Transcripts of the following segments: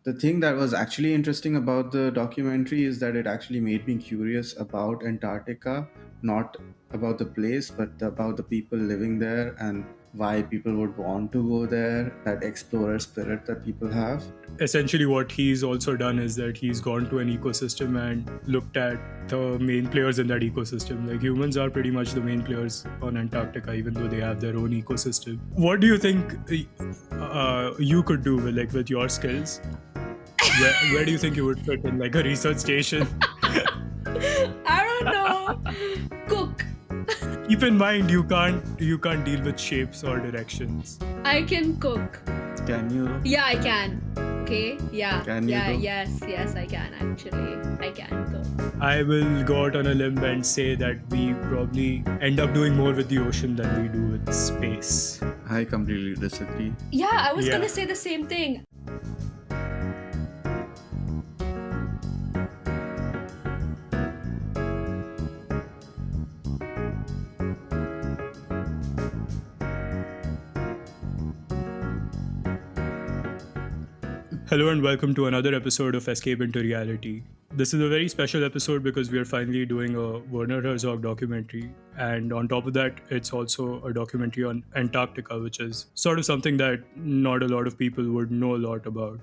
The thing that was actually interesting about the documentary is that it actually made me curious about Antarctica, not about the place, but about the people living there and why people would want to go there, that explorer spirit that people have. Essentially, what he's also done is that he's gone to an ecosystem and looked at the main players in that ecosystem. Like humans are pretty much the main players on Antarctica, even though they have their own ecosystem. What do you think you could do with your skills? Where do you think you would fit in like a research station? I don't know. Cook. Keep in mind you can't deal with shapes or directions. I can cook. Can you? Yeah, I can. Okay. Yeah. Can you yeah. cook? Yes, I can actually. I can cook. I will go out on a limb and say that we probably end up doing more with the ocean than we do with space. I completely disagree. Yeah, I was Yeah. gonna say the same thing. Hello and welcome to another episode of Escape into Reality. This is a very special episode because we are finally doing a Werner Herzog documentary. And on top of that, it's also a documentary on Antarctica, which is sort of something that not a lot of people would know a lot about.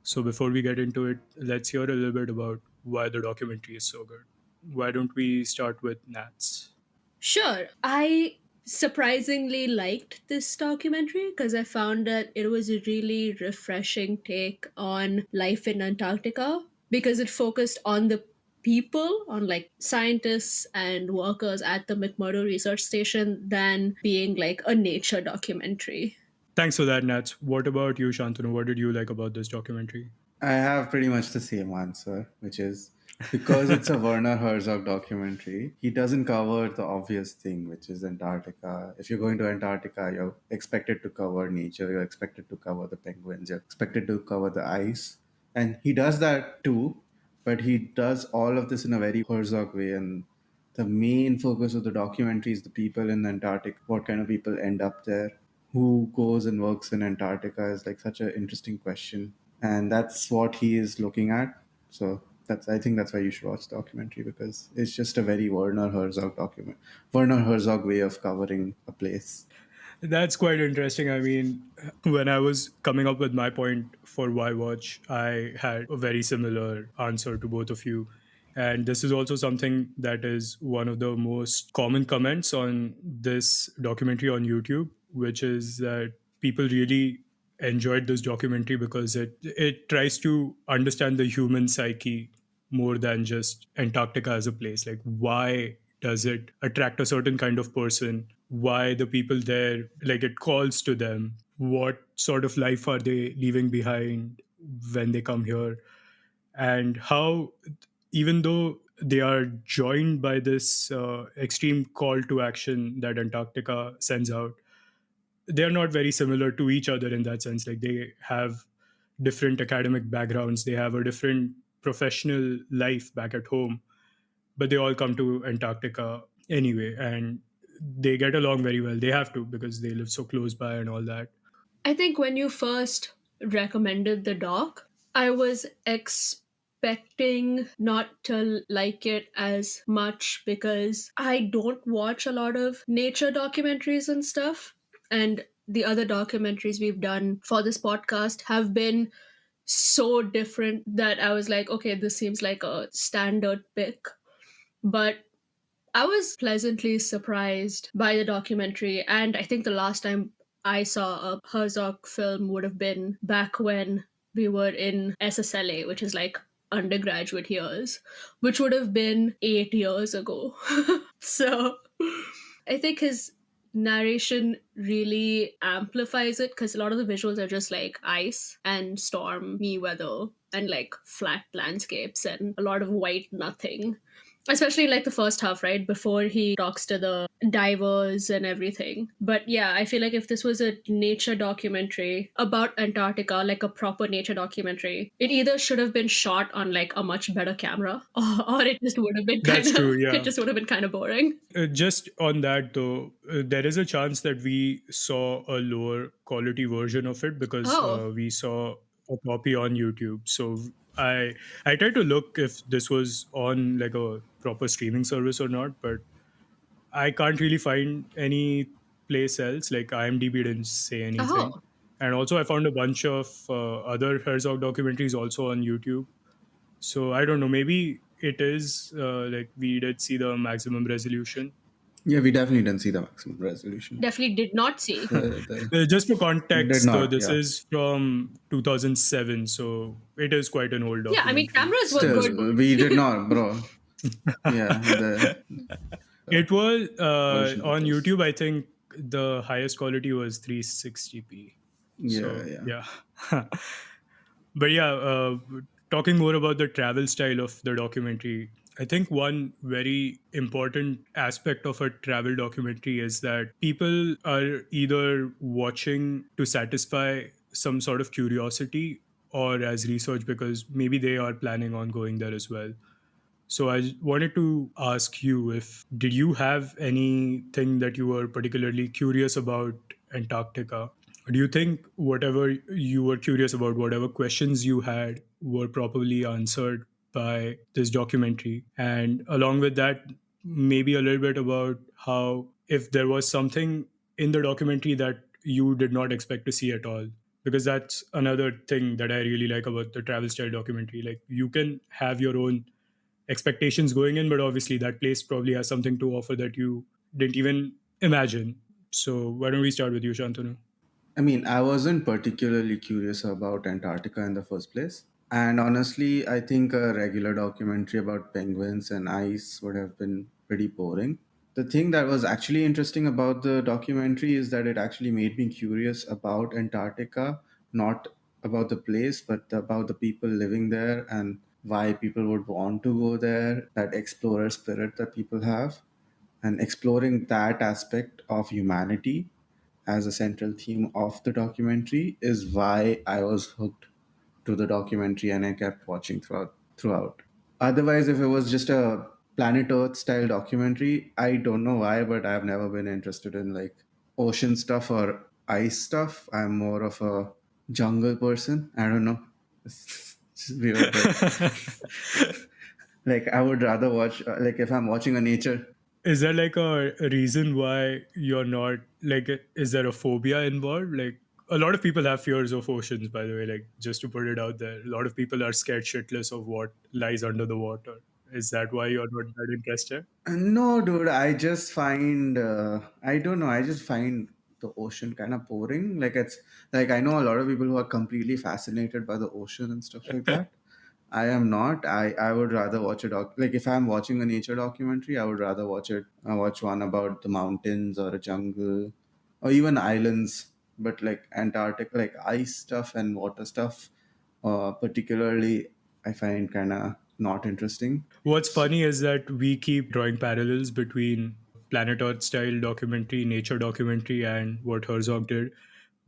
So before we get into it, let's hear a little bit about why the documentary is so good. Why don't we start with Nats? Sure. I surprisingly liked this documentary because I found that it was a really refreshing take on life in Antarctica because it focused on the people, on like scientists and workers at the McMurdo research station than being like a nature documentary. Thanks for that, Nats. What about you, Shantanu? What did you like about this documentary? I have pretty much the same answer, which is because it's a Werner Herzog documentary, he doesn't cover the obvious thing, which is Antarctica. If you're going to Antarctica, you're expected to cover nature, you're expected to cover the penguins, you're expected to cover the ice. And he does that too, but he does all of this in a very Herzog way. And the main focus of the documentary is the people in Antarctica, what kind of people end up there, who goes and works in Antarctica is like such an interesting question, and that's what he is looking at. So that's I think that's why you should watch the documentary because it's just a very Werner Herzog way of covering a place. That's quite interesting. I mean, when I was coming up with my point for why watch, I had a very similar answer to both of you. And this is also something that is one of the most common comments on this documentary on YouTube, which is that people really enjoyed this documentary because it tries to understand the human psyche more than just Antarctica as a place. Like, why does it attract a certain kind of person? Why the people there, like, it calls to them? What sort of life are they leaving behind when they come here? And how, even though they are joined by this extreme call to action that Antarctica sends out, they're not very similar to each other in that sense. Like, they have different academic backgrounds, they have a different professional life back at home, but they all come to Antarctica anyway, and they get along very well. They have to because they live so close by and all that. I think when you first recommended the doc, I was expecting not to like it as much because I don't watch a lot of nature documentaries and stuff. And the other documentaries we've done for this podcast have been so different that I was like, okay, this seems like a standard pick. But I was pleasantly surprised by the documentary, and I think the last time I saw a Herzog film would have been back when we were in SSLA, which is like undergraduate years, which would have been 8 years ago. So I think his narration really amplifies it because a lot of the visuals are just like ice and stormy weather and like flat landscapes and a lot of white nothing, especially like the first half, right before he talks to the divers and everything. But yeah, I feel like if this was a nature documentary about Antarctica, like a proper nature documentary, it either should have been shot on like a much better camera, or it just would have been kind That's of true, it yeah. just would have been kind of boring. Just on that though, there is a chance that we saw a lower quality version of it because Oh, we saw a copy on YouTube. So I tried to look if this was on like a proper streaming service or not, but I can't really find any place else. Like IMDb didn't say anything. Oh, And also, I found a bunch of other Herzog documentaries also on YouTube. So I don't know. Maybe it is like we did see the maximum resolution. Yeah, we definitely didn't see the maximum resolution. definitely did not see. The Just for did context, not, this yeah. is from 2007, so it is quite an old Yeah, I mean, documentary. cameras were good. Still, we did not, bro. Yeah, the It was version of on this. YouTube. I think the highest quality was 360p. Yeah, So yeah. yeah, but yeah, talking more about the travel style of the documentary, I think one very important aspect of a travel documentary is that people are either watching to satisfy some sort of curiosity or as research because maybe they are planning on going there as well. So I wanted to ask you if did you have anything that you were particularly curious about Antarctica? Do you think whatever you were curious about, whatever questions you had, were properly answered by this documentary? And along with that, maybe a little bit about how, if there was something in the documentary that you did not expect to see at all. Because that's another thing that I really like about the travel style documentary. Like, you can have your own expectations going in, but obviously that place probably has something to offer that you didn't even imagine. So why don't we start with you, Shantanu? I mean, I wasn't particularly curious about Antarctica in the first place. And honestly, I think a regular documentary about penguins and ice would have been pretty boring. The thing that was actually interesting about the documentary is that it actually made me curious about Antarctica, not about the place, but about the people living there and why people would want to go there, that explorer spirit that people have. And exploring that aspect of humanity as a central theme of the documentary is why I was hooked to the documentary and I kept watching throughout. Otherwise, if it was just a Planet Earth style documentary, I don't know why, but I've never been interested in like ocean stuff or ice stuff. I'm more of a jungle person. I don't know. It's weird, but like I would rather watch like if I'm watching a nature. Is there like a reason why you're not like, is there a phobia involved? Like, a lot of people have fears of oceans, by the way, like, just to put it out there. A lot of people are scared shitless of what lies under the water. Is that why you're not that interested? No, dude, I just find I don't know, I just find the ocean kind of boring. Like it's like I know a lot of people who are completely fascinated by the ocean and stuff like that. I am not. I would rather watch a like if I'm watching a nature documentary, I would rather watch one about the mountains or a jungle or even islands. But like Antarctic, like ice stuff and water stuff, particularly, I find kind of not interesting. What's funny is that we keep drawing parallels between Planet Earth style documentary, nature documentary, and what Herzog did.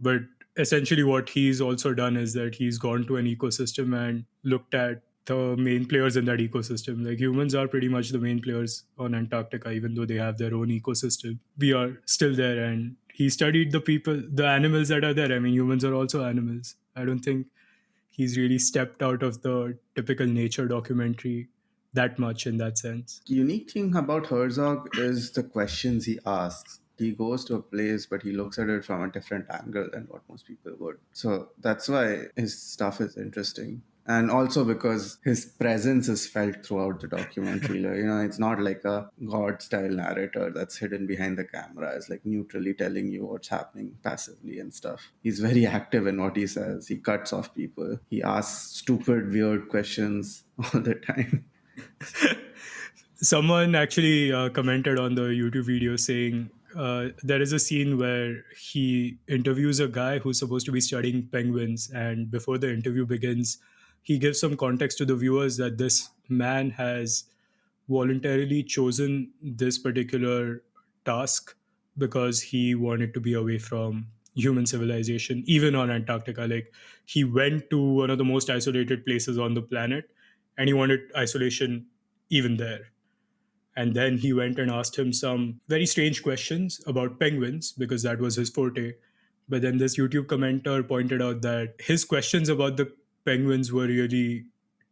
But essentially, what he's also done is that he's gone to an ecosystem and looked at the main players in that ecosystem. Like, humans are pretty much the main players on Antarctica, even though they have their own ecosystem. We are still there. And he studied the people, the animals that are there. I mean, humans are also animals. I don't think he's really stepped out of the typical nature documentary that much in that sense. Unique thing about Herzog is the questions he asks. He goes to a place, but he looks at it from a different angle than what most people would. So that's why his stuff is interesting. And also because his presence is felt throughout the documentary. Like, it's not like a God style narrator that's hidden behind the camera. It's like neutrally telling you what's happening passively and stuff. He's very active in what he says. He cuts off people. He asks stupid, weird questions all the time. Someone actually commented on the YouTube video saying there is a scene where he interviews a guy who's supposed to be studying penguins, and before the interview begins, he gives some context to the viewers that this man has voluntarily chosen this particular task because he wanted to be away from human civilization, even on Antarctica. Like, he went to one of the most isolated places on the planet and he wanted isolation even there. And then he went and asked him some very strange questions about penguins because that was his forte. But then this YouTube commenter pointed out that his questions about the penguins were really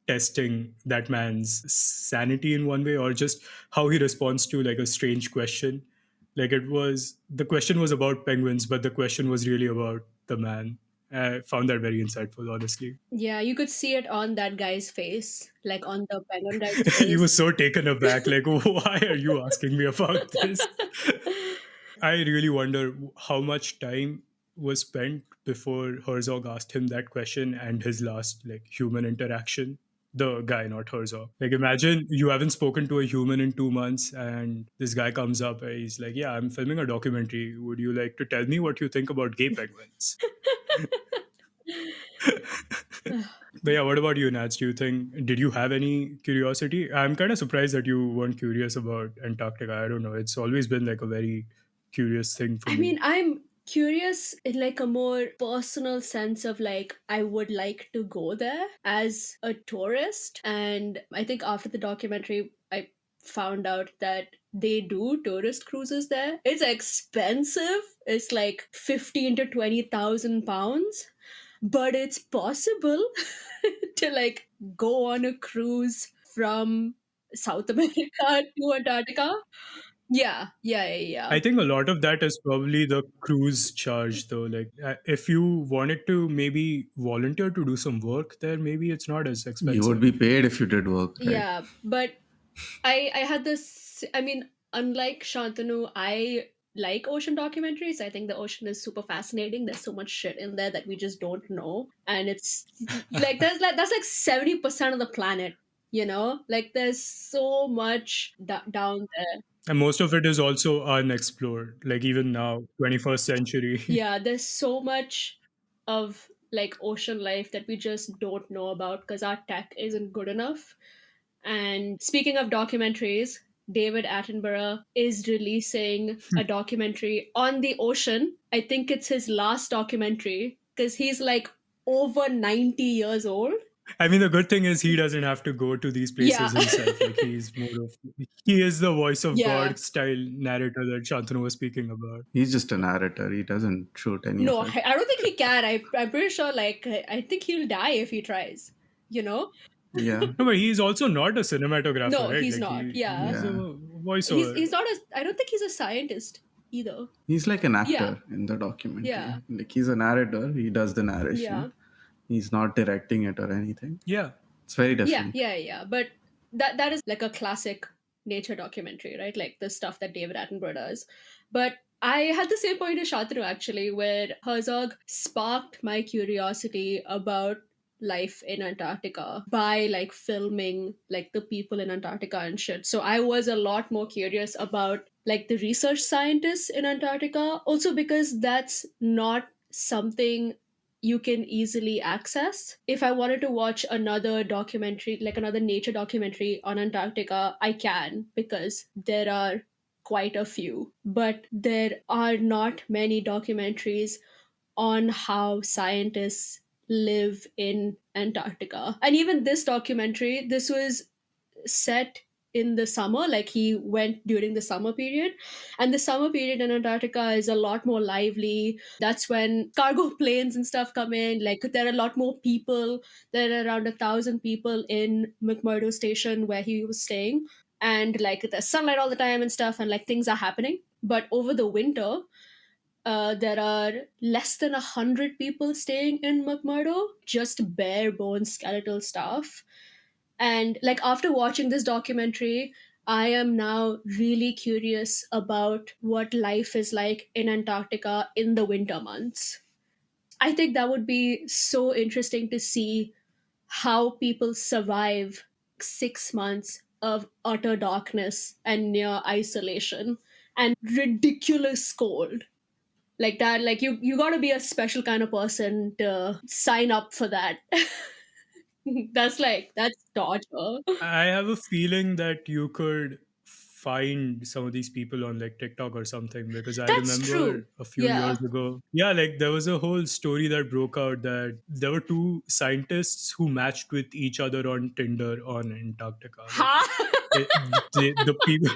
testing that man's sanity in one way, or just how he responds to like a strange question. Like the question was about penguins, but the question was really about the man. I found that very insightful, honestly. Yeah, you could see it on that guy's face, like on the penguin guy's He face. was so taken aback, like, why are you asking me about this? I really wonder how much time was spent before Herzog asked him that question and his last like human interaction. The guy, not Herzog. Like, imagine you haven't spoken to a human in 2 months, and this guy comes up and he's like, "Yeah, I'm filming a documentary. Would you like to tell me what you think about gay penguins?" But yeah, what about you, Nats? Did you have any curiosity? I'm kind of surprised that you weren't curious about Antarctica. I don't know. It's always been like a very curious thing for I me. mean, I'm curious in like a more personal sense of like I would like to go there as a tourist. And I think after the documentary I found out that they do tourist cruises there. It's expensive. It's like 15 to 20,000 pounds, but it's possible to like go on a cruise from South America to Antarctica. Yeah, yeah, yeah, yeah. I think a lot of that is probably the cruise charge, though. Like, if you wanted to maybe volunteer to do some work there, maybe it's not as You would expensive. be paid if you did work, right? Yeah, but I had this. I mean, unlike Shantanu, I like ocean documentaries. I think the ocean is super fascinating. There's so much shit in there that we just don't know, and it's like that's like 70% of the planet. You know, like there's so much down there. And most of it is also unexplored. Like, even now, 21st century. Yeah, there's so much of like ocean life that we just don't know about because our tech isn't good enough. And speaking of documentaries, David Attenborough is releasing a documentary on the ocean. I think it's his last documentary because he's like over 90 years old. I mean, the good thing is he doesn't have to go to these Yeah. places himself. Like, he is the voice of Yeah. God style narrator that Shantanu was speaking about. He's just a narrator. He doesn't shoot any No, of it. I don't think he can. I'm pretty sure, like, I think he'll die if he tries, you know? Yeah, No, but he's also not a cinematographer, No, right? he's Like, not. Yeah. he's a yeah. voiceover. He's not a, I don't think he's a scientist either. He's like an Yeah. actor in the Yeah. documentary. Like he's a narrator. He does the narration. Yeah. He's not directing it or anything. Yeah. It's very Yeah, different. yeah, yeah. But that is like a classic nature documentary, right? Like the stuff that David Attenborough does. But I had the same point as Shatru actually, where Herzog sparked my curiosity about life in Antarctica by like filming like the people in Antarctica and shit. So I was a lot more curious about like the research scientists in Antarctica, also because that's not something you can easily access. If I wanted to watch another documentary, like another nature documentary on Antarctica, I can because there are quite a few. But there are not many documentaries on how scientists live in Antarctica. And even this documentary, this was set in the summer, like he went during the summer period, and the summer period in Antarctica is a lot more lively. That's when cargo planes and stuff come in. Like there are a lot more people. There are around 1,000 people in McMurdo station where he was staying, and like there's sunlight all the time and stuff, and like things are happening. But over the winter, there are less than 100 people staying in McMurdo, just bare bones skeletal stuff. And like after watching this documentary, I am now really curious about what life is like in Antarctica in the winter months. I think that would be so interesting to see how people survive 6 months of utter darkness and near isolation and ridiculous cold like that. Like you got to be a special kind of person to sign up for that. That's torture. I have a feeling that you could find some of these people on like TikTok or something, because I That's true. remember a few Yeah. years ago. Yeah, like there was a whole story that broke out that there were two scientists who matched with each other on Tinder on Antarctica. Like, Huh? The people,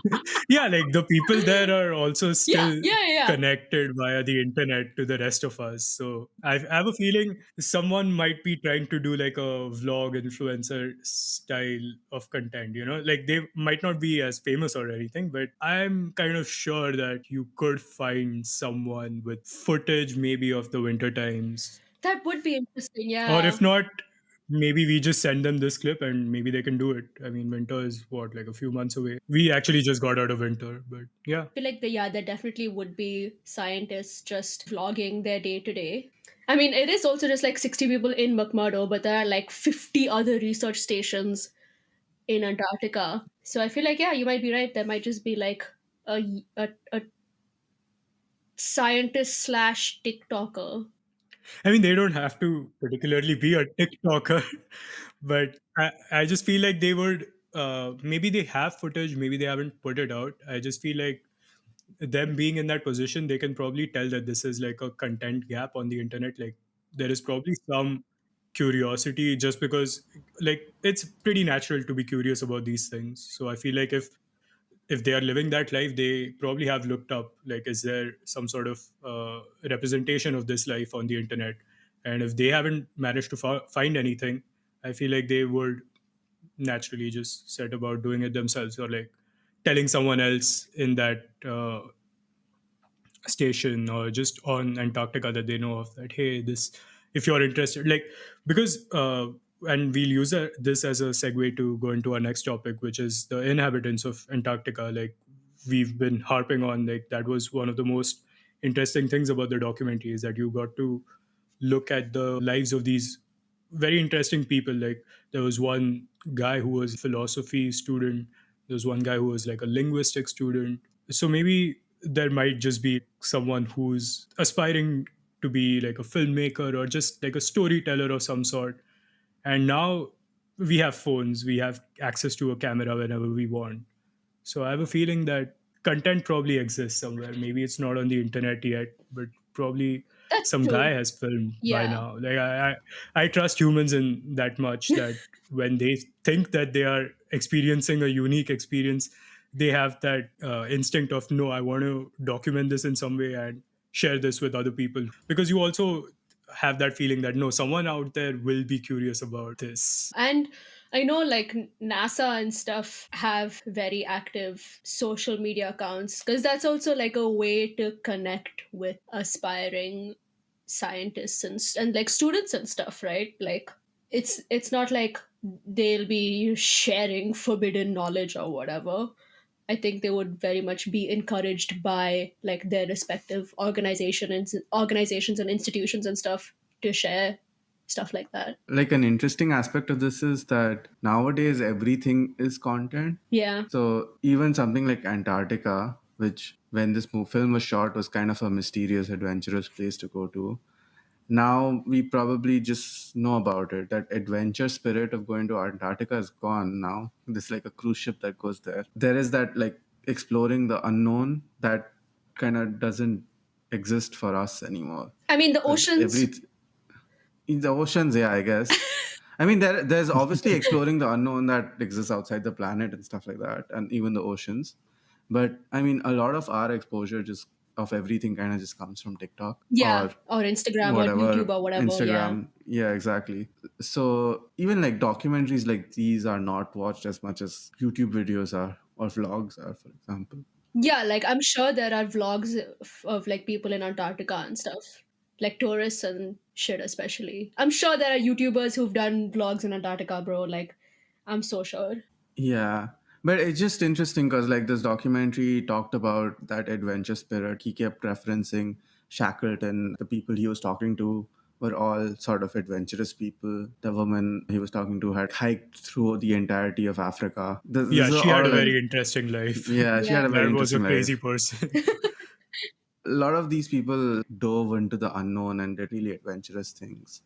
yeah, like the people there are also Yeah, still yeah, yeah. connected via the internet to the rest of us. So I have a feeling someone might be trying to do like a vlog influencer style of content, you know, like they might not be as famous or anything, but I'm kind of sure that you could find someone with footage maybe of the winter times, That would be interesting. or Yeah. if not, maybe we just send them this clip and maybe they can do it. I mean, winter is what, like a few months away. We actually just got out of winter, but yeah. I feel like there definitely would be scientists just vlogging their day to day. I mean, it is also just like 60 people in McMurdo, but there are like 50 other research stations in Antarctica. So I feel like, yeah, you might be right. There might just be like a scientist slash TikToker. I mean, they don't have to particularly be a TikToker, but I just feel like they would. Maybe they have footage, maybe they haven't put it out. I just feel like them being in that position, they can probably tell that this is like a content gap on the internet. Like there is probably some curiosity, just because like it's pretty natural to be curious about these things. So I feel like if they are living that life, they probably have looked up like, is there some sort of representation of this life on the internet? And if they haven't managed to find anything, I feel like they would naturally just set about doing it themselves, or like telling someone else in that station or just on Antarctica that they know of, that hey, this, if you're interested, like, because and we'll use this as a segue to go into our next topic, which is the inhabitants of Antarctica. Like we've been harping on, like that was one of the most interesting things about the documentary, is that you got to look at the lives of these very interesting people. Like there was one guy who was philosophy student, there was one guy who was like a linguistic student. So maybe there might just be someone who's aspiring to be like a filmmaker or just like a storyteller of some sort. And now we have phones, we have access to a camera whenever we want. So I have a feeling that content probably exists somewhere. Maybe it's not on the internet yet, but probably That's some guy true. has filmed by Yeah. now. Like I trust humans in that much, that when they think that they are experiencing a unique experience, they have that instinct of, no, I want to document this in some way and share this with other people, because you also have that feeling that no, someone out there will be curious about this. And I know like NASA and stuff have very active social media accounts because that's also like a way to connect with aspiring scientists and like students and stuff, right? Like it's not like they'll be sharing forbidden knowledge or whatever. I think they would very much be encouraged by like their respective organizations and institutions and stuff to share stuff like that. Like an interesting aspect of this is that nowadays everything is content. Yeah. So even something like Antarctica, which when this film was shot was kind of a mysterious, adventurous place to go to. Now we probably just know about it. That adventure spirit of going to Antarctica is gone now. There's like a cruise ship that goes there. There is that like exploring the unknown that kind of doesn't exist for us anymore. I mean, the Because oceans. in the oceans, yeah, I guess. I mean, there's obviously exploring the unknown that exists outside the planet and stuff like that, and even the oceans. But I mean, a lot of our exposure just of everything kind of just comes from TikTok Yeah, or or Instagram or YouTube whatever, or whatever. Yeah. Instagram. Yeah, exactly. So even like documentaries like these are not watched as much as YouTube videos are or vlogs are, for example. Yeah, like I'm sure there are vlogs of like people in Antarctica and stuff, like tourists and shit, especially. I'm sure there are YouTubers who've done vlogs in Antarctica, bro. Like, I'm so sure. Yeah. But it's just interesting because, like, this documentary talked about that adventure spirit. He kept referencing Shackleton. The people he was talking to were all sort of adventurous people. The woman he was talking to had hiked through the entirety of Africa. This Yeah, is she had all a like, very interesting life. yeah, she had Yeah. a very That was a interesting crazy life. person. A lot of these people dove into the unknown and did really adventurous things.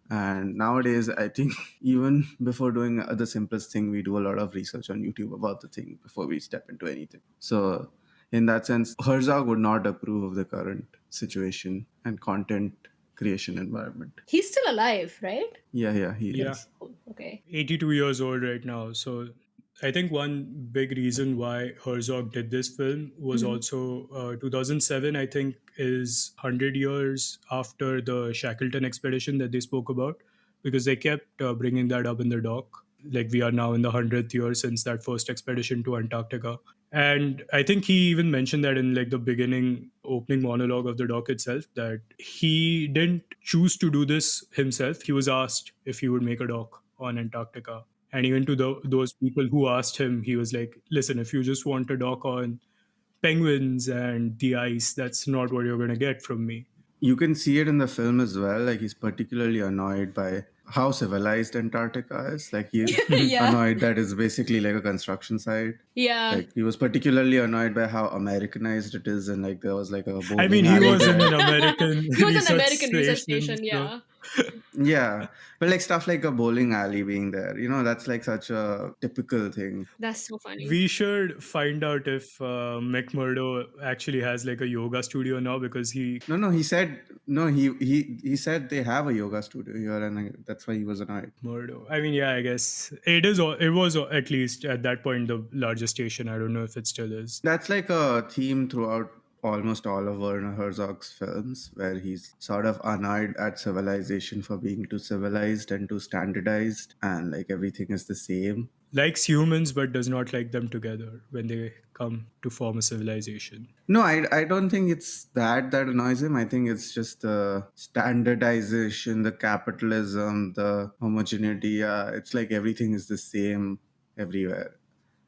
And nowadays, I think even before doing the simplest thing, we do a lot of research on YouTube about the thing before we step into anything. So, in that sense, Herzog would not approve of the current situation and content creation environment. He's still alive, right? Yeah, he Yeah, is. Oh, okay. 82 years old right now. So I think one big reason why Herzog did this film was Mhm. also 2007, I think, is 100 years after the Shackleton expedition that they spoke about, because they kept bringing that up in the doc. Like, we are now in the 100th year since that first expedition to Antarctica. And I think he even mentioned that in like the beginning opening monologue of the doc itself, that he didn't choose to do this himself. He was asked if he would make a doc on Antarctica. And even to those people who asked him, he was like, listen, if you just want a doc on penguins and the ice, that's not what you're going to get from me. You can see it in the film as well. Like he's particularly annoyed by how civilized Antarctica is. Like he's Yeah. annoyed that it's basically like a construction site. Yeah. Like he was particularly annoyed by how Americanized it is, and like there was like a I mean, bowling he alley was in an there. American He was an research American research station. station, So yeah. Yeah, but like stuff like a bowling alley being there, that's like such a typical thing. That's so funny. we should find out if McMurdo actually has like a yoga studio now, because he No, no, he said no. He said they have a yoga studio here, and that's why he was annoyed. Murdo. I mean, yeah, I guess it is. It was at least at that point the largest station. I don't know if it still is. That's like a theme throughout almost all of Werner Herzog's films, where he's sort of annoyed at civilization for being too civilized and too standardized, and like everything is the same. Likes humans, but does not like them together when they come to form a civilization. No, I don't think it's that annoys him. I think it's just the standardization, the capitalism, the homogeneity. Yeah, it's like everything is the same everywhere.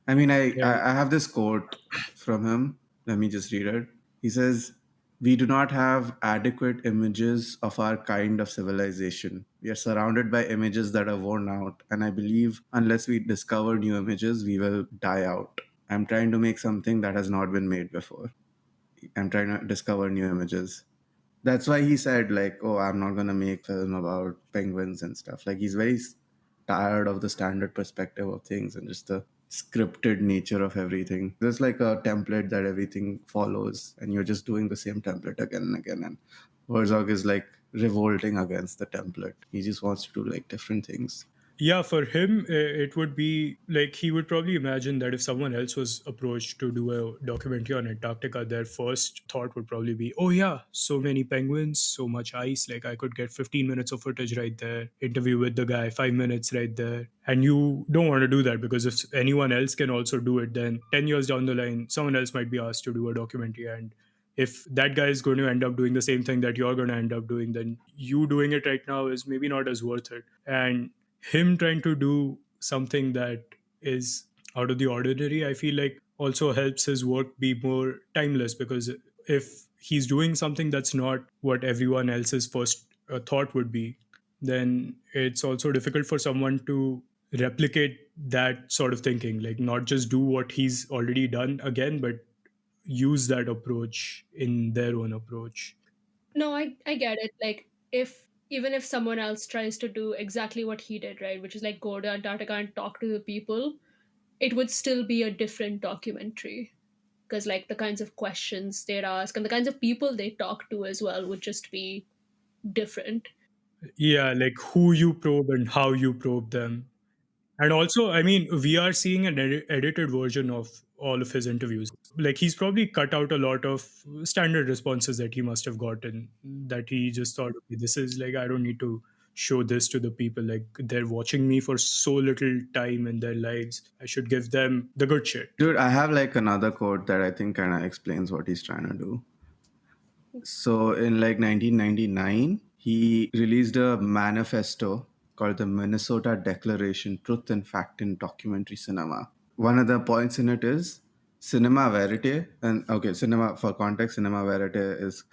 I mean, Yeah. I have this quote from him. Let me just read it. He says, "We do not have adequate images of our kind of civilization. We are surrounded by images that are worn out, and I believe unless we discover new images, we will die out. I'm trying to make something that has not been made before. I'm trying to discover new images." That's why he said, like, "Oh, I'm not gonna make film about penguins and stuff." Like he's very tired of the standard perspective of things and just the scripted nature of everything. There's like a template that everything follows, and you're just doing the same template again and again. And Herzog is like revolting against the template. He just wants to do like different things. Yeah, for him, it would be like he would probably imagine that if someone else was approached to do a documentary on Antarctica, their first thought would probably be, oh, yeah, so many penguins, so much ice. Like, I could get 15 minutes of footage right there, interview with the guy, 5 minutes right there. And you don't want to do that, because if anyone else can also do it, then 10 years down the line, someone else might be asked to do a documentary. And if that guy is going to end up doing the same thing that you're going to end up doing, then you doing it right now is maybe not as worth it. And him trying to do something that is out of the ordinary, I feel like also helps his work be more timeless, because if he's doing something that's not what everyone else's first thought would be, then it's also difficult for someone to replicate that sort of thinking, like not just do what he's already done again, but use that approach in their own approach. No, I get it. Like, if even if someone else tries to do exactly what he did, right, which is like go to Antarctica and talk to the people, it would still be a different documentary. Because like the kinds of questions they'd ask and the kinds of people they talk to as well would just be different. Yeah, like who you probe and how you probe them. And also, I mean, we are seeing an edited version of all of his interviews. Like, he's probably cut out a lot of standard responses that he must have gotten, that he just thought, okay, this is like, I don't need to show this to the people. Like, they're watching me for so little time in their lives. I should give them the good shit. Dude, I have like another quote that I think kind of explains what he's trying to do. So in like 1999, he released a manifesto called the Minnesota Declaration Truth and Fact in Documentary Cinema. One of the points in it is cinema verite. And okay, cinema, for context, cinema verite is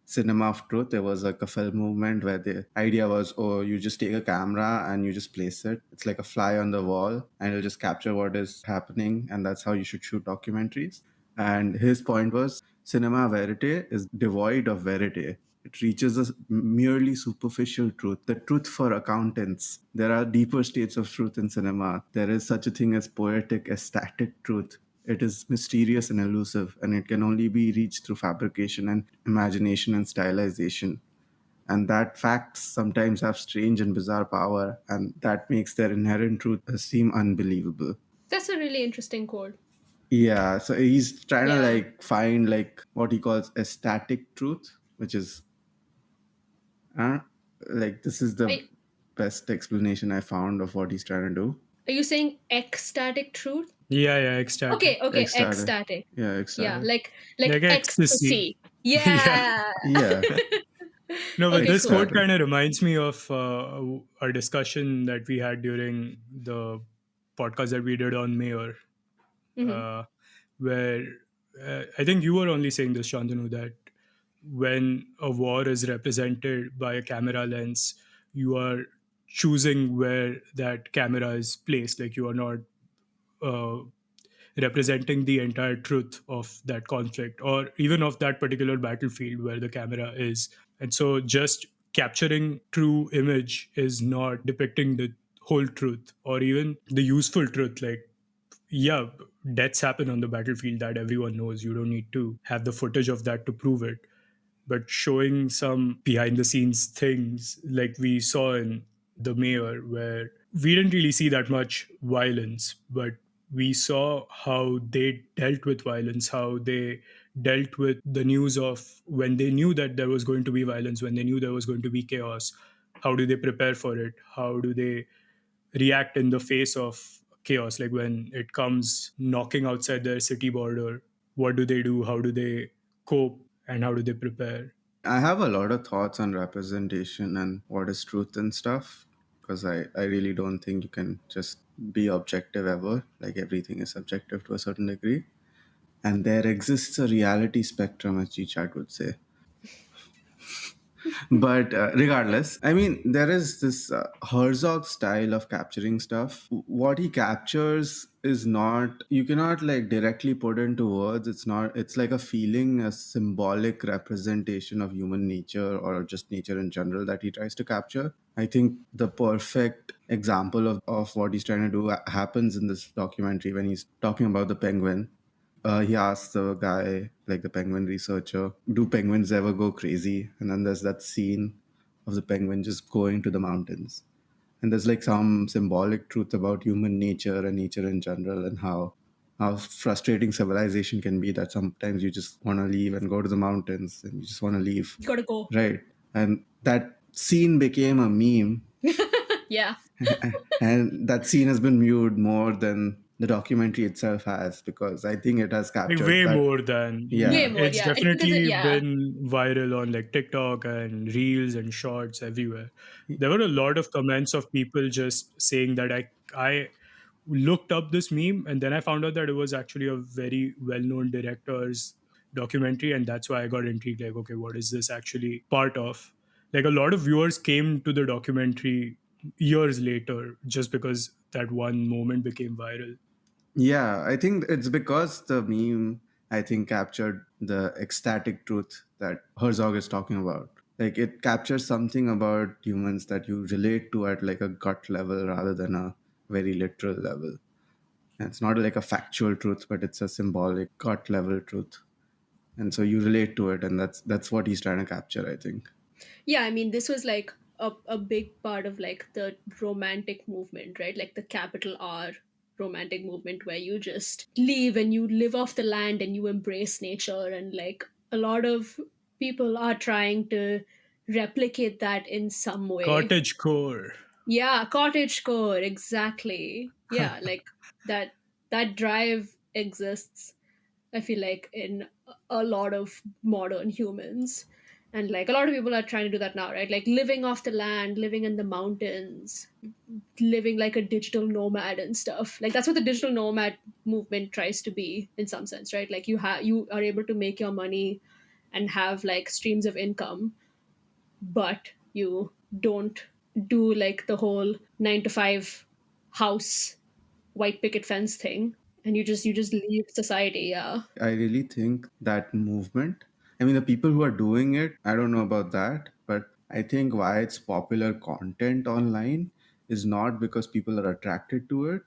cinema of truth. There was like a film movement where the idea was, oh, you just take a camera and you just place it. It's like a fly on the wall and it'll just capture what is happening. And that's how you should shoot documentaries. And his point was cinema verite is devoid of verite. It reaches a merely superficial truth, the truth for accountants. There are deeper states of truth in cinema. There is such a thing as poetic, ecstatic truth. It is mysterious and elusive, and it can only be reached through fabrication and imagination and stylization. And that facts sometimes have strange and bizarre power, and that makes their inherent truth seem unbelievable. That's a really interesting quote. Yeah, so he's trying to Yeah. like find like what he calls a static truth, which is uh, like this is Are, the best explanation I found of what he's trying to do. are you saying ecstatic truth? Yeah, yeah, ecstatic. Okay, okay, Ecstatic. ecstatic. Yeah, Yeah, ecstatic. like Like ecstasy. ecstasy. Yeah. Yeah. Yeah, No, but Okay, this cool. quote ecstatic. kind of reminds me of a discussion that we had during the podcast that we did on Mayor, Hmm. uh, where I think you were only saying this, Shantanu, that when a war is represented by a camera lens, you are choosing where that camera is placed. Like you are not uh, representing the entire truth of that conflict or even of that particular battlefield where the camera is. And so just capturing true image is not depicting the whole truth or even the useful truth. Like, yeah, deaths happen on the battlefield, that everyone knows. You don't need to have the footage of that to prove it. But showing some behind the scenes things like we saw in The Mayor, where we didn't really see that much violence, but we saw how they dealt with violence, how they dealt with the news of when they knew that there was going to be violence, when they knew there was going to be chaos. How do they prepare for it? How do they react in the face of chaos? Like when it comes knocking outside their city border, what do they do? How do they cope? And how do they prepare? I have a lot of thoughts on representation and what is truth and stuff because I really don't think you can just be objective ever. Like everything is subjective to a certain degree. And there exists a reality spectrum, as G Chat would say. But regardless, I mean, there is this Herzog style of capturing stuff. What he captures is not, you cannot like directly put into words. It's not, it's like a feeling, a symbolic representation of human nature or just nature in general that he tries to capture. I think the perfect example of what he's trying to do happens in this documentary when he's talking about the penguin. He asks the guy, like the penguin researcher, do penguins ever go crazy? And then there's that scene of the penguin just going to the mountains. And there's like some symbolic truth about human nature and nature in general and how frustrating civilization can be that sometimes you just want to leave and go to the mountains and you just want to leave. You gotta go. Right. And that scene became a meme Yeah. and that scene has been viewed more than the documentary itself has because I think it has Like captured way that. more than, Way Yeah, more. it's Yeah. Because definitely yeah. been viral on like TikTok and reels and shorts everywhere. There were a lot of comments of people just saying that I looked up this meme and then I found out that it was actually a very well-known director's documentary, and that's why I got intrigued. Like, okay, what is this actually part of? Like a lot of viewers came to the documentary years later just because that one moment became viral. yeah. I think it's because the meme I think captured the ecstatic truth that Herzog is talking about. Like it captures something about humans that you relate to at like a gut level rather than a very literal level. And it's not like a factual truth, but it's a symbolic gut level truth. And so you relate to it, and that's what he's trying to capture, I think. Yeah, I mean, this was like a big part of like the romantic movement, right? Like the capital R romantic movement where you just leave and you live off the land and you embrace nature. And like a lot of people are trying to replicate that in some way. Cottage core. Yeah, cottage core, exactly. Yeah, like that that drive exists, I feel like, in a lot of modern humans. And like a lot of people are trying to do that now, right? Like living off the land, living in the mountains, living like a digital nomad and stuff. Like that's what the digital nomad movement tries to be in some sense, right? Like you are able to make your money and have like streams of income, but you don't do like the whole 9 to 5 house white picket fence thing, and you just leave society. Yeah. I really think that movement, I mean, the people who are doing it, I don't know about that, but I think why it's popular content online is not because people are attracted to it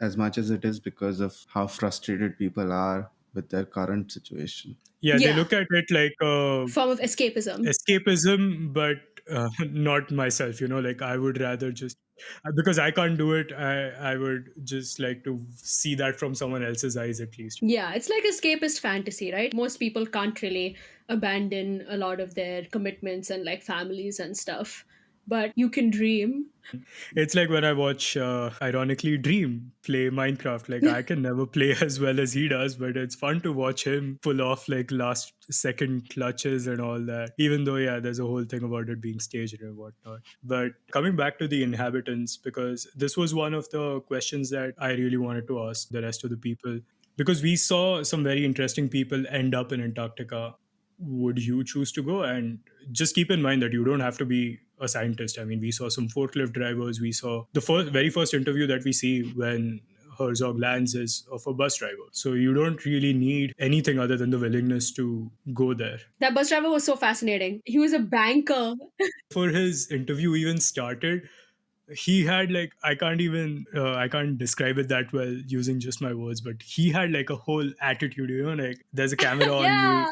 as much as it is because of how frustrated people are with their current situation. Yeah, they Yeah, look at it like form of escapism. escapism, but not myself. Like I would rather just Because I can't do it. I would just like to see that from someone else's eyes at least. Yeah, it's like escapist fantasy, right? Most people can't really abandon a lot of their commitments and like families and stuff, but you can dream. It's like when I watch, ironically, Dream play Minecraft. Like, I can never play as well as he does, but it's fun to watch him pull off like last second clutches and all that. Even though, yeah, there's a whole thing about it being staged and whatnot. But coming back to the inhabitants, because this was one of the questions that I really wanted to ask the rest of the people. Because we saw some very interesting people end up in Antarctica. Would you choose to go? And just keep in mind that you don't have to be a scientist. I mean, we saw some forklift drivers. We saw the very first interview that we see when Herzog lands is of a bus driver. So you don't really need anything other than the willingness to go there. That bus driver was so fascinating. He was a banker. For his interview even started, he had like, I can't describe it that well using just my words, but he had like a whole attitude, like there's a camera on me, Yeah.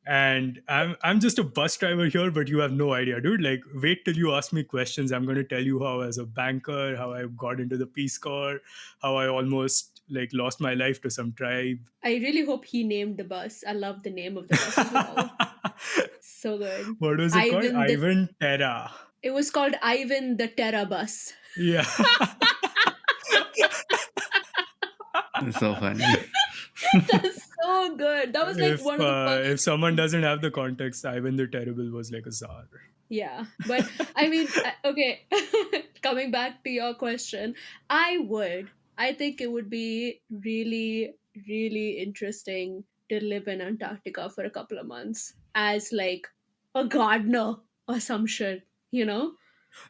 and I'm just a bus driver here, but you have no idea, dude. Like, wait till you ask me questions. I'm going to tell you how, as a banker, how I got into the Peace Corps, how I almost like lost my life to some tribe. I really hope he named the bus. I love the name of the bus as well. So good. What was it called? Ivan the Ivan Terra. It was called Ivan the Terra bus. Yeah. It's so funny. That's so good. That was like one of the first. If someone doesn't have the context, Ivan the Terrible was like a czar. Yeah, but I mean, okay. Coming back to your question, I would. I think it would be really, really interesting to live in Antarctica for a couple of months as like a gardener or some shit, you know?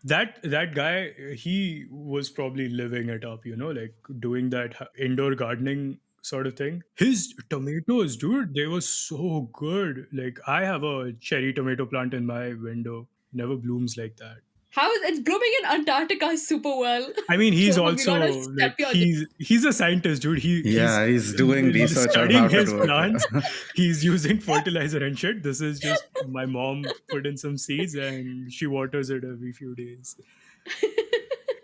That guy, he was probably living it up, like doing that indoor gardening sort of thing. His tomatoes, dude, they were so good. Like, I have a cherry tomato plant in my window. Never blooms like that. How is it blooming in Antarctica super well? I mean, he's So we gotta also step like, your. he's a scientist, dude. He's Yeah, he's doing research on how studying to his do it. plants. He's using fertilizer and shit. This is just my mom put in some seeds and she waters it every few days.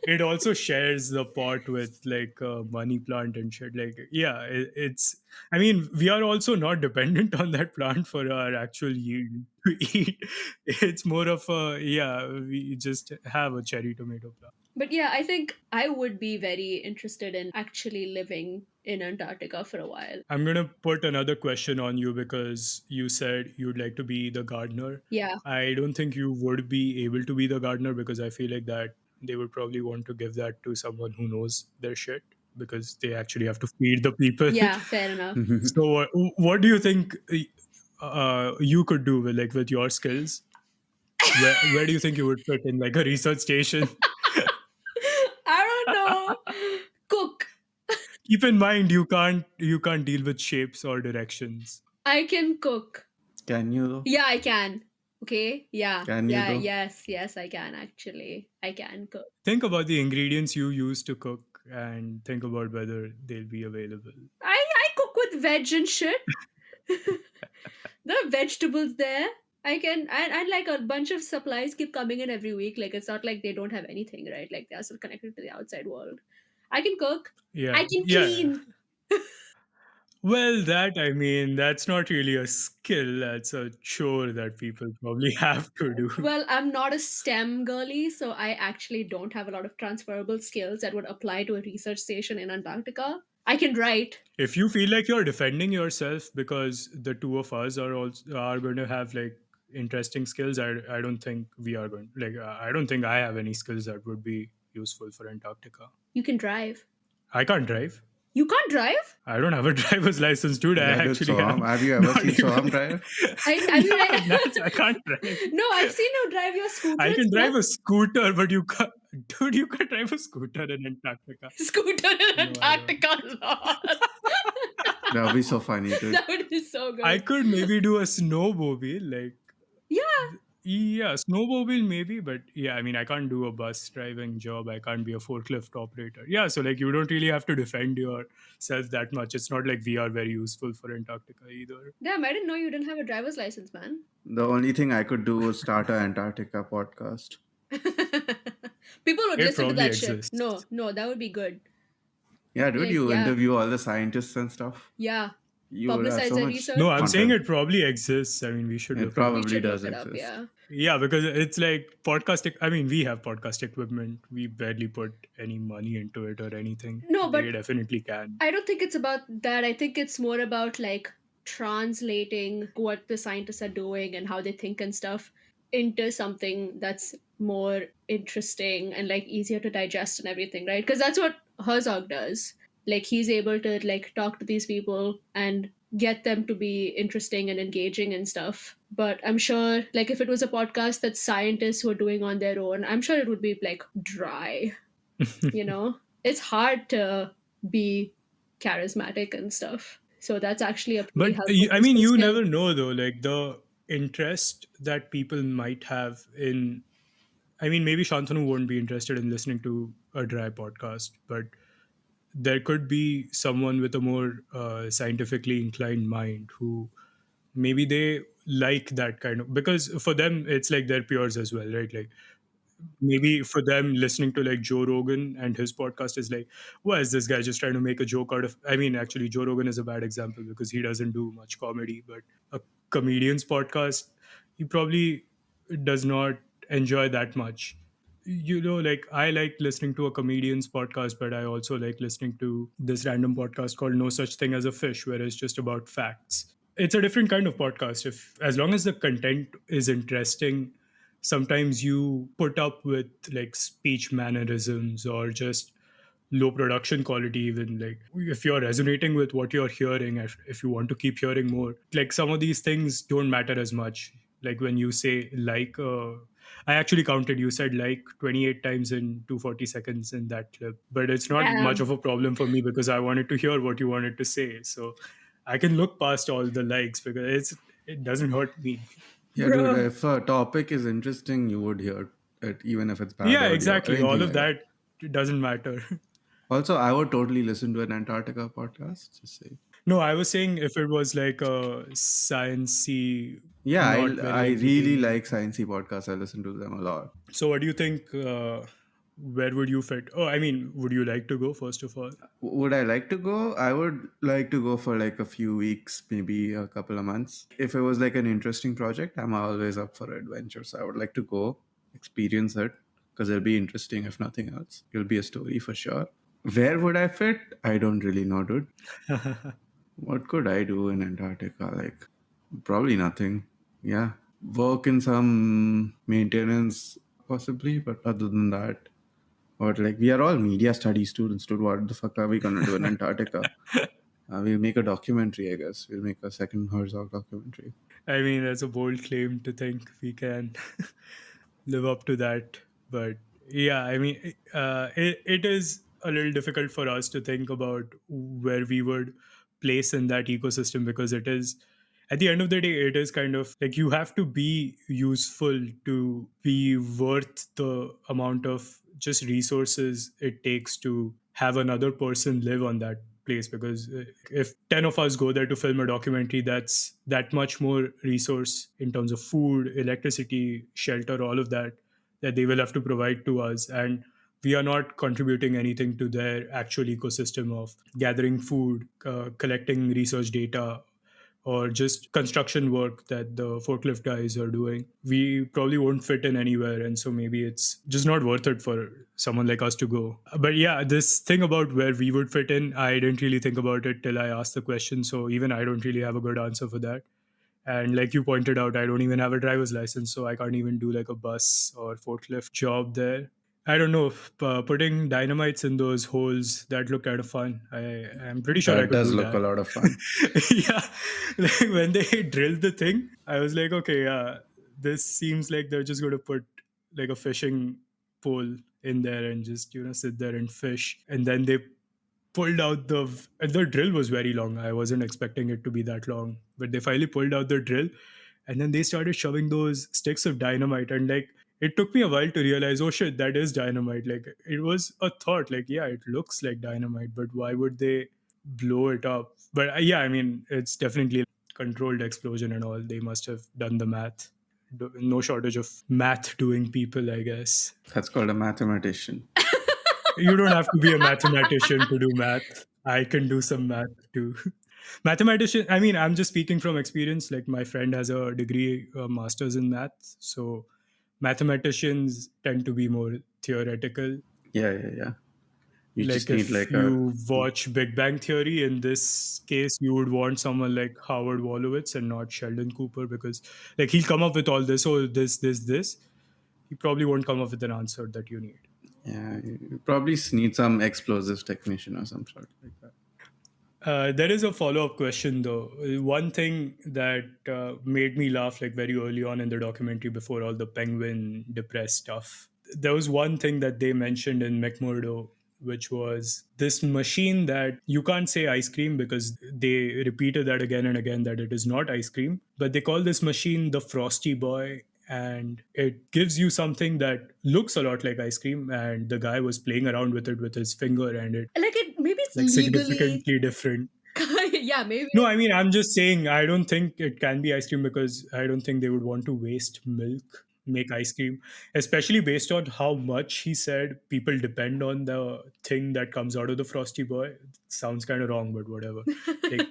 It also shares the pot with like money plant and shit. Like, yeah, it's. I mean, we are also not dependent on that plant for our actual yield to eat. It's more of a, yeah. We just have a cherry tomato plant. But yeah, I think I would be very interested in actually living in Antarctica for a while. I'm gonna put another question on you because you said you'd like to be the gardener. Yeah. I don't think you would be able to be the gardener because I feel like that they would probably want to give that to someone who knows their shit because they actually have to feed the people. Yeah, fair enough. So what do you think you could do with your skills? Where do you think you would fit in like a research station? I don't know. Cook. Keep in mind you can't deal with shapes or directions. I can cook. Can you though? Yeah, I can. Okay. Yeah. Can you Yeah. though? Yes, I can actually. I can cook. Think about the ingredients you use to cook and think about whether they'll be available. I cook with veg and shit. There are vegetables there. I can and like a bunch of supplies keep coming in every week. Like it's not like they don't have anything, right? Like they are still connected to the outside world. I can cook. Yeah. I can Yeah. clean. Well, I mean, that's not really a skill. That's a chore that people probably have to do. Well, I'm not a STEM girly, so I actually don't have a lot of transferable skills that would apply to a research station in Antarctica. I can write. If you feel like you're defending yourself because the two of us are going to have like interesting skills, I don't think we are going like I don't think I have any skills that would be useful for Antarctica. You can drive. I can't drive. You can't drive? I don't have a driver's license, dude. I Yeah, dude, actually Soham. Have you ever not seen even- Soham drive? Have you Yeah, I can't drive. No, I've seen you drive your scooter. I can It's drive not- a scooter, but you can't. Dude, you can drive a scooter in Antarctica. scooter in No, I Antarctica. Lord. That would be so funny, dude. That would be so good. I could maybe do a snowmobile, like Yeah. yeah, snowmobile maybe, but yeah, I mean, I can't do a bus driving job. I can't be a forklift operator. Yeah, so like you don't really have to defend yourself that much. It's not like we are very useful for Antarctica either. Damn, I didn't know you didn't have a driver's license, man. The only thing I could do was start an Antarctica podcast. People would It listen to probably that shit. exists. No, no, that would be good. Yeah, dude, Like, you yeah, interview all the scientists and stuff. yeah. You would have Publicize so the much No, research. I'm saying content. it probably exists. I mean, we should It look it up. We probably should look does it up, exist. yeah. Yeah, because it's like I mean, we have podcast equipment. We barely put any money into it or anything. No, They but definitely can. I don't think it's about that. I think it's more about like translating what the scientists are doing and how they think and stuff into something that's more interesting and like easier to digest and everything, right? Because that's what Herzog does. Like he's able to like talk to these people and get them to be interesting and engaging and stuff. But I'm sure like if it was a podcast that scientists were doing on their own, I'm sure it would be like dry, you know? It's hard to be charismatic and stuff. So that's actually a pretty But helpful I mean, listening you skill. never know though. Like the interest that people might have in. I mean, maybe Shantanu won't be interested in listening to a dry podcast, but there could be someone with a more scientifically inclined mind who maybe they like that kind of, because for them it's like they're peers as well, right? Like maybe for them listening to like Joe Rogan and his podcast is like, well, is this guy just trying to make a joke out of, I mean, actually Joe Rogan is a bad example because he doesn't do much comedy, but a comedian's podcast, he probably does not enjoy that much. You know, like I like listening to a comedian's podcast, but I also like listening to this random podcast called No Such Thing as a Fish, where it's just about facts. It's a different kind of podcast. If as long as the content is interesting, sometimes you put up with like speech mannerisms or just low production quality. Even like if you're resonating with what you're hearing, if you want to keep hearing more, like some of these things don't matter as much. Like when you say like I actually counted, you said like 28 times in 240 seconds in that clip, but it's not much Damn, of a problem for me because I wanted to hear what you wanted to say. So I can look past all the likes because it doesn't hurt me. Yeah, dude, bro. if a topic is interesting, you would hear it, even if it's bad Yeah, audio or exactly. All anything of like that. that doesn't matter. Also, I would totally listen to an Antarctica podcast. Just say, No, I was saying if it was like a sciencey, yeah, not I very really entertaining. like sciencey podcasts. I listen to them a lot. So, what do you think? Where would you fit? Oh, I mean, would you like to go first of all? Would I like to go? I would like to go for like a few weeks, maybe a couple of months. If it was like an interesting project, I'm always up for adventures. I would like to go experience it because it'll be interesting if nothing else. It'll be a story for sure. Where would I fit? I don't really know, dude. What could I do in Antarctica? Like, probably nothing. Yeah. Work in some maintenance, possibly, but other than that, or like, we are all media study students, dude. What the fuck are we gonna do in Antarctica? We'll make a documentary, I guess. We'll make a second Herzog documentary. I mean, that's a bold claim to think we can live up to that. But yeah, I mean, it is a little difficult for us to think about where we would place in that ecosystem because it is, at the end of the day, it is kind of like you have to be useful to be worth the amount of just resources it takes to have another person live on that place. Because if 10 of us go there to film a documentary, that's that much more resource in terms of food, electricity, shelter, all of that, that they will have to provide to us. And we are not contributing anything to their actual ecosystem of gathering food, collecting research data, or just construction work that the forklift guys are doing. We probably won't fit in anywhere. And so maybe it's just not worth it for someone like us to go. But yeah, this thing about where we would fit in, I didn't really think about it till I asked the question. So even I don't really have a good answer for that. And like you pointed out, I don't even have a driver's license, so I can't even do like a bus or forklift job there. I don't know. Putting dynamites in those holes, that looked kind of fun. I'm pretty sure I That could does do look a that. lot of fun. Yeah, like when they drilled the thing, I was like, okay, yeah, this seems like they're just going to put like a fishing pole in there and just sit there and fish. And then they pulled out the drill was very long. I wasn't expecting it to be that long, but they finally pulled out the drill, and then they started shoving those sticks of dynamite. And like it took me a while to realize, oh shit, that is dynamite. Like it was a thought, like yeah, it looks like dynamite, but why would they blow it up? But yeah, I mean, it's definitely controlled explosion and all. They must have done the math. no shortage of math doing people, I guess. That's called a mathematician. You don't have to be a mathematician to do math. I can do some math too. Mathematician, I mean, I'm just speaking from experience. Like my friend has a degree, a master's in math. So mathematicians tend to be more theoretical. Yeah, yeah, yeah. You Like just need if like a you watch Big Bang Theory, in this case, you would want someone like Howard Wolowitz and not Sheldon Cooper, because like he'll come up with all this, oh, this. He probably won't come up with an answer that you need. yeah. You probably need some explosives technician or some sort like that. There is a follow up question though. One thing that made me laugh like very early on in the documentary before all the penguin depressed stuff. There was one thing that they mentioned in McMurdo, which was this machine that you can't say ice cream because they repeated that again and again that it is not ice cream. But they call this machine the Frosty Boy, and it gives you something that looks a lot like ice cream. And the guy was playing around with it with his finger, and it Like it, maybe it's like legally. significantly different. Yeah, maybe. No, I mean, I'm just saying, I don't think it can be ice cream because I don't think they would want to waste milk, make ice cream, especially based on how much he said people depend on the thing that comes out of the Frosty Boy. Sounds kind of wrong, but whatever. Like,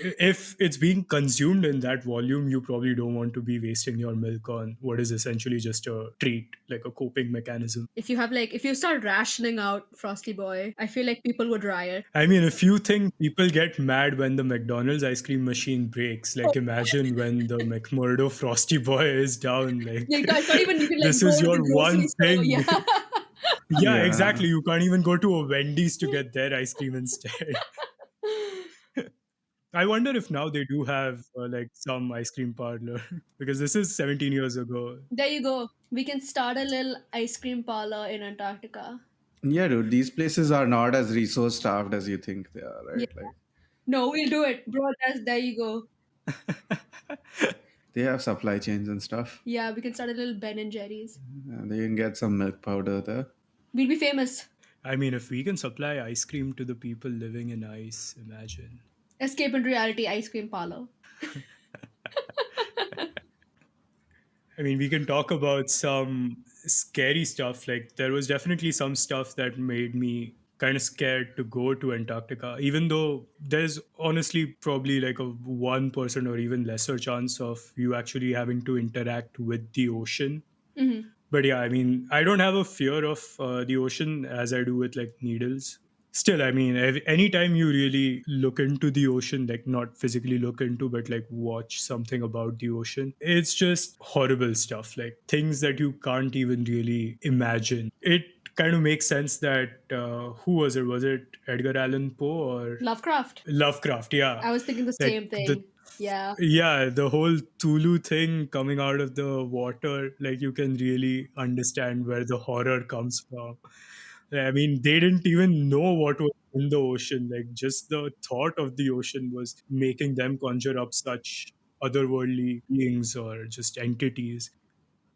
if it's being consumed in that volume, you probably don't want to be wasting your milk on what is essentially just a treat, like a coping mechanism. If you have like, if you start rationing out Frosty Boy, I feel like people would riot. I mean, if you think people get mad when the McDonald's ice cream machine breaks, like imagine when the McMurdo Frosty Boy is down. Like, Yeah, you guys can't even, you can like this go is to the your grocery one store. thing. Yeah. Yeah, Yeah. exactly. You can't even go to a Wendy's to get their ice cream instead. I wonder if now they do have like some ice cream parlor because this is 17 years ago. There you go. We can start a little ice cream parlor in Antarctica. Yeah, dude, these places are not as resource starved as you think they are, Yeah. right? Like No, we'll do it, bro. There you go. they have supply chains and stuff. Yeah, we can start a little Ben and Jerry's. And they can get some milk powder there. We'll be famous. I mean, if we can supply ice cream to the people living in ice, imagine. Escape into reality ice cream parlor. I mean, we can talk about some scary stuff. Like, there was definitely some stuff that made me kind of scared to go to Antarctica, even though there's honestly probably like a 1% or even lesser chance of you actually having to interact with the ocean. Hmm. But yeah, I mean, I don't have a fear of the ocean as I do with like needles. Still, I mean, anytime you really look into the ocean, like not physically look into, but like watch something about the ocean, it's just horrible stuff, like things that you can't even really imagine. It kind of makes sense that who was it? Was it Edgar Allan Poe or Lovecraft. Lovecraft? Yeah, I was thinking the like same the thing. Yeah. yeah, the whole Tulu thing coming out of the water, like you can really understand where the horror comes from. I mean, they didn't even know what was in the ocean. Like, just the thought of the ocean was making them conjure up such otherworldly beings or just entities.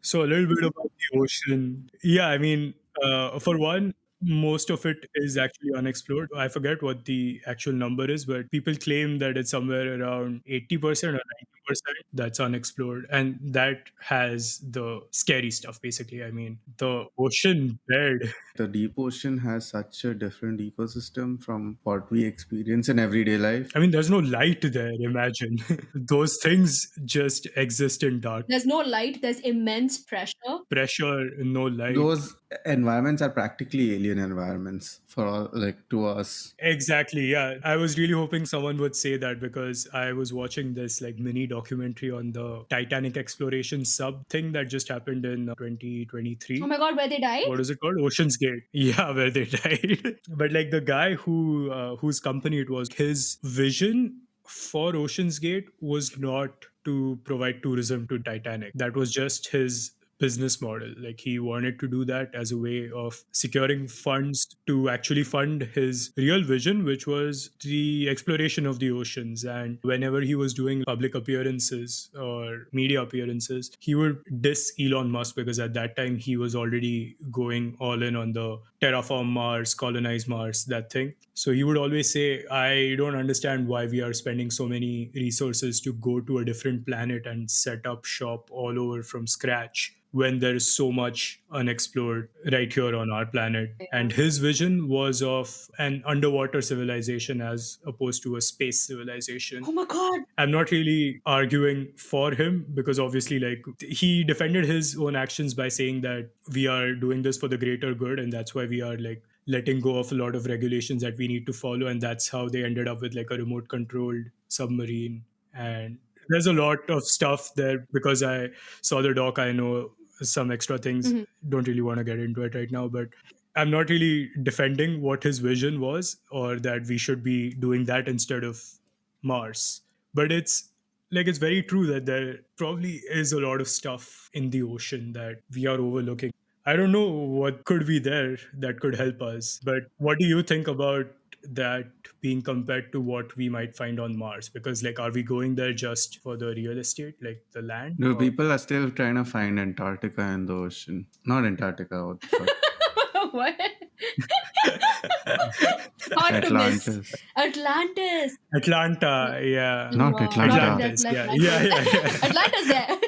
So a little bit about the ocean. Yeah, I mean, for one, most of it is actually unexplored. I forget what the actual number is, but people claim that it's somewhere around 80% or 90% that's unexplored. And that has the scary stuff, basically. I mean, the ocean bed. The deep ocean has such a different ecosystem from what we experience in everyday life. I mean, there's no light there, imagine. Those things just exist in dark. There's no light, there's immense pressure. Pressure, no light. Those environments are practically alien environments for all, like to us. Exactly. Yeah. I was really hoping someone would say that because I was watching this like mini documentary on the Titanic exploration sub thing that just happened in Oh 2023. my god, where they died? What is it called? Ocean's Gate. Yeah, where they died. But like the guy whose company it was, his vision for Ocean's Gate was not to provide tourism to Titanic. That was just his business model. Like he wanted to do that as a way of securing funds to actually fund his real vision, which was the exploration of the oceans. And whenever he was doing public appearances or media appearances, he would diss Elon Musk because at that time he was already going all in on the terraform Mars, colonize Mars, that thing. So he would always say, I don't understand why we are spending so many resources to go to a different planet and set up shop all over from scratch when there's so much unexplored right here on our planet. And his vision was of an underwater civilization as opposed to a space civilization. Oh my god. I'm not really arguing for him because obviously, like, he defended his own actions by saying that we are doing this for the greater good, and that's why we are like letting go of a lot of regulations that we need to follow, and that's how they ended up with like a remote controlled submarine. And there's a lot of stuff there because I saw the doc. I know some extra things. Don't really want to get into it right now, but I'm not really defending what his vision was or that we should be doing that instead of Mars. But it's very true that there probably is a lot of stuff in the ocean that we are overlooking. I don't know what could be there that could help us, but what do you think about that being compared to what we might find on Mars? Because like, are we going there just for the real estate, like the land? No, Or people are still trying to find Antarctica in the ocean. Not Antarctica, what the fuck? What? Hard to miss. Atlantis. Atlantis. Atlanta, yeah. Not Wow, not Atlanta. Atlantis, just yeah, Atlantis. yeah, yeah, yeah. Atlantis there.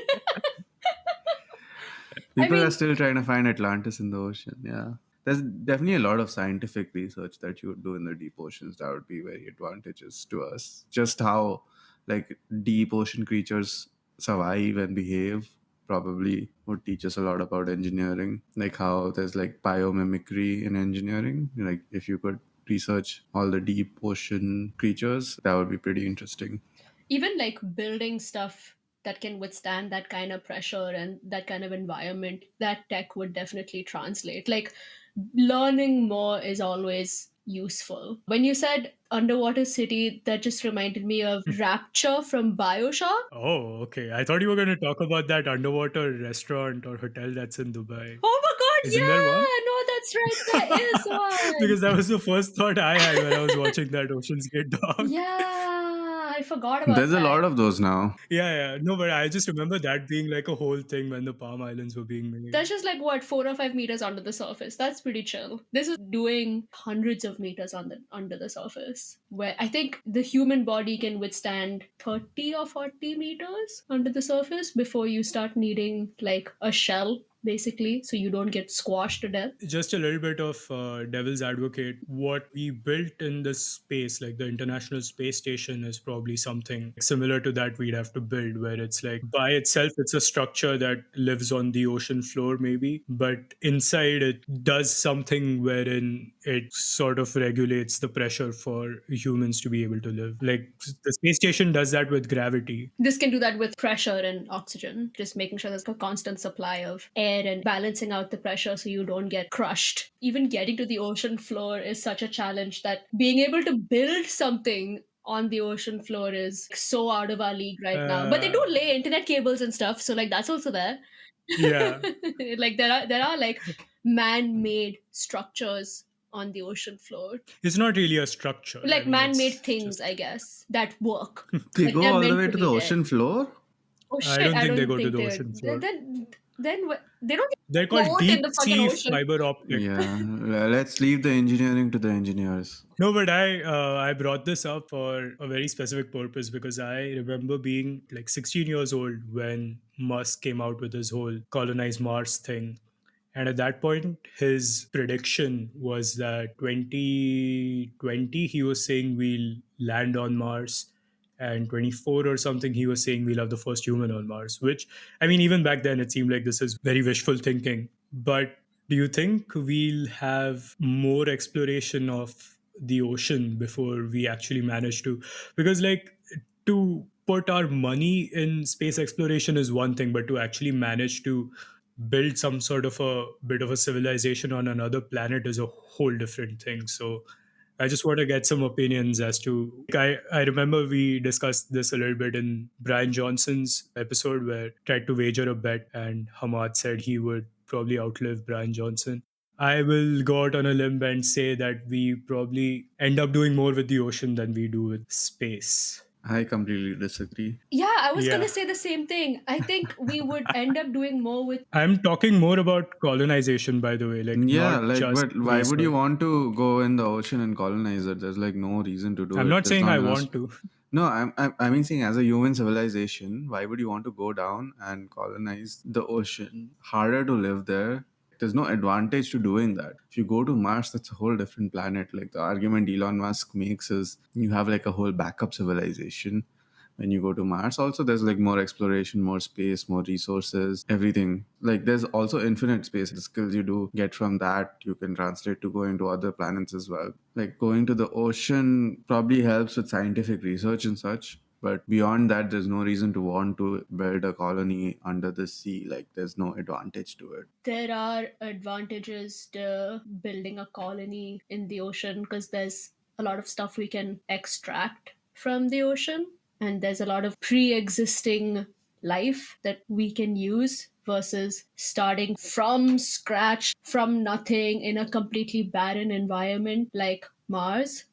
I People mean, are still trying to find Atlantis in the ocean. Yeah. There's definitely a lot of scientific research that you would do in the deep oceans that would be very advantageous to us. Just how like deep ocean creatures survive and behave probably would teach us a lot about engineering. Like how there's like biomimicry in engineering. Like if you could research all the deep ocean creatures, that would be pretty interesting. even like building stuff that can withstand that kind of pressure and that kind of environment, that tech would definitely translate. Like, learning more is always useful. When you said underwater city, that just reminded me of Rapture from Bioshock. Oh, okay. I thought you were going to talk about that underwater restaurant or hotel that's in Dubai. Oh my god, Isn't there one? yeah! No, that's right, there is one. Because that was the first thought I had when I was watching that Ocean's Gate doc. Yeah, I forgot about There's a that. lot of those now. Yeah, yeah. No, but I just remember that being like a whole thing when the Palm Islands were being made. That's just like what, 4 or 5 meters under the surface. That's pretty chill. This is doing hundreds of meters on the under the surface, where I think the human body can withstand 30 or 40 meters under the surface before you start needing like a shell, basically, so you don't get squashed to death. Just a little bit of devil's advocate. What we built in this space, like the International Space Station, is probably something similar to that we'd have to build, where it's like by itself, it's a structure that lives on the ocean floor, maybe, but inside it does something wherein it sort of regulates the pressure for humans to be able to live. Like the space station does that with gravity. This can do that with pressure and oxygen, just making sure there's a constant supply of air and balancing out the pressure so you don't get crushed. Even getting to the ocean floor is such a challenge that being able to build something on the ocean floor is so out of our league right now. But they do Uh, lay internet cables and stuff, so like that's also there. yeah. Like there are like man-made structures on the ocean floor, It's not really a structure. I like mean, man-made it's things, just. I guess, that work. They Like go they're all the meant way to to the be there. ocean floor? Oh I shit! don't I think they don't go to think the they. ocean Then floor. they don't They're called float in deep the fucking sea ocean. fiber optic. Yeah, let's leave the engineering to the engineers. No, but I brought this up for a very specific purpose because I remember being like 16 years old when Musk came out with his whole colonize Mars thing. And at that point, his prediction was that 2020, he was saying we'll land on Mars. And 24 or something, he was saying we'll have the first human on Mars, which, I mean, even back then, it seemed like this is very wishful thinking. But do you think we'll have more exploration of the ocean before we actually manage to? Because, like, to put our money in space exploration is one thing, but to actually manage to build some sort of a bit of a civilization on another planet is a whole different thing. So I just want to get some opinions as to. I remember we discussed this a little bit in Brian Johnson's episode where tried to wager a bet and Hamad said he would probably outlive Brian Johnson. I will go out on a limb and say that we probably end up doing more with the ocean than we do with space. I completely disagree. Yeah, I was Yeah. gonna say the same thing. I think we would end up doing more with. I'm talking more about colonization, by the way, like Yeah, not like, just but why would you research. want to go in the ocean and colonize it? There's like no reason to do I'm it. not There's saying not I enough. want to. No, I mean, saying as a human civilization, why would you want to go down and colonize the ocean? Harder to live there. There's no advantage to doing that. If you go to Mars, that's a whole different planet. Like the argument Elon Musk makes is you have like a whole backup civilization when you go to Mars. Also, there's like more exploration, more space, more resources, everything. Like there's also infinite space. The skills you do get from that, you can translate to going to other planets as well. Like going to the ocean probably helps with scientific research and such. But beyond that, there's no reason to want to build a colony under the sea. Like there's no advantage to it. There are advantages to building a colony in the ocean because there's a lot of stuff we can extract from the ocean, and there's a lot of pre existing life that we can use versus starting from scratch, from nothing in a completely barren environment like Mars.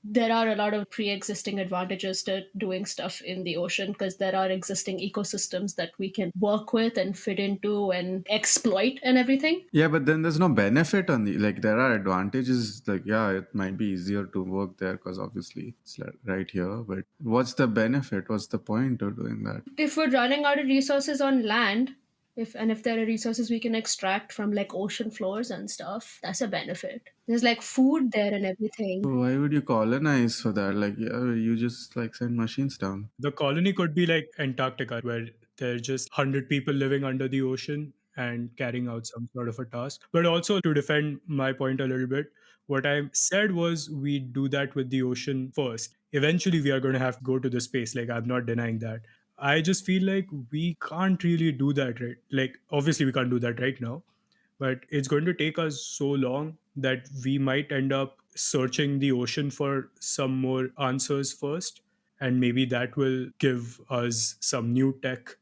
There are a lot of pre-existing advantages to doing stuff in the ocean because there are existing ecosystems that we can work with and fit into and exploit and everything. Yeah, but then there's no benefit on the, like, there are advantages. Like, yeah, it might be easier to work there because obviously it's right here. But what's the benefit? What's the point of doing that? If we're running out of resources on land, if there are resources we can extract from like ocean floors and stuff, that's a benefit. There's like food there and everything. So why would you colonize for that? Like, yeah, you just like send machines down. The colony could be like Antarctica, where there are just 100 people living under the ocean and carrying out some sort of a task. But also, to defend my point a little bit, what I said was we do that with the ocean first. Eventually, we are going to have to go to the space. Like, I'm not denying that. I just feel like we can't really do that, right? Like, obviously, we can't do that right now, but it's going to take us so long that we might end up searching the ocean for some more answers first, and maybe that will give us some new tech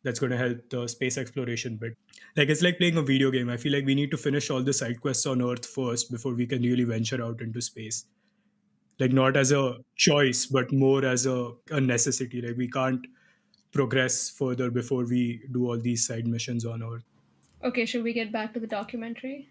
that's going to help the space exploration bit. Like, it's like playing a video game. I feel like we need to finish all the side quests on earth first before we can really venture out into space, like not as a choice but more as a necessity. Like, we can't progress further before we do all these side missions on earth. Okay, should we get back to the documentary?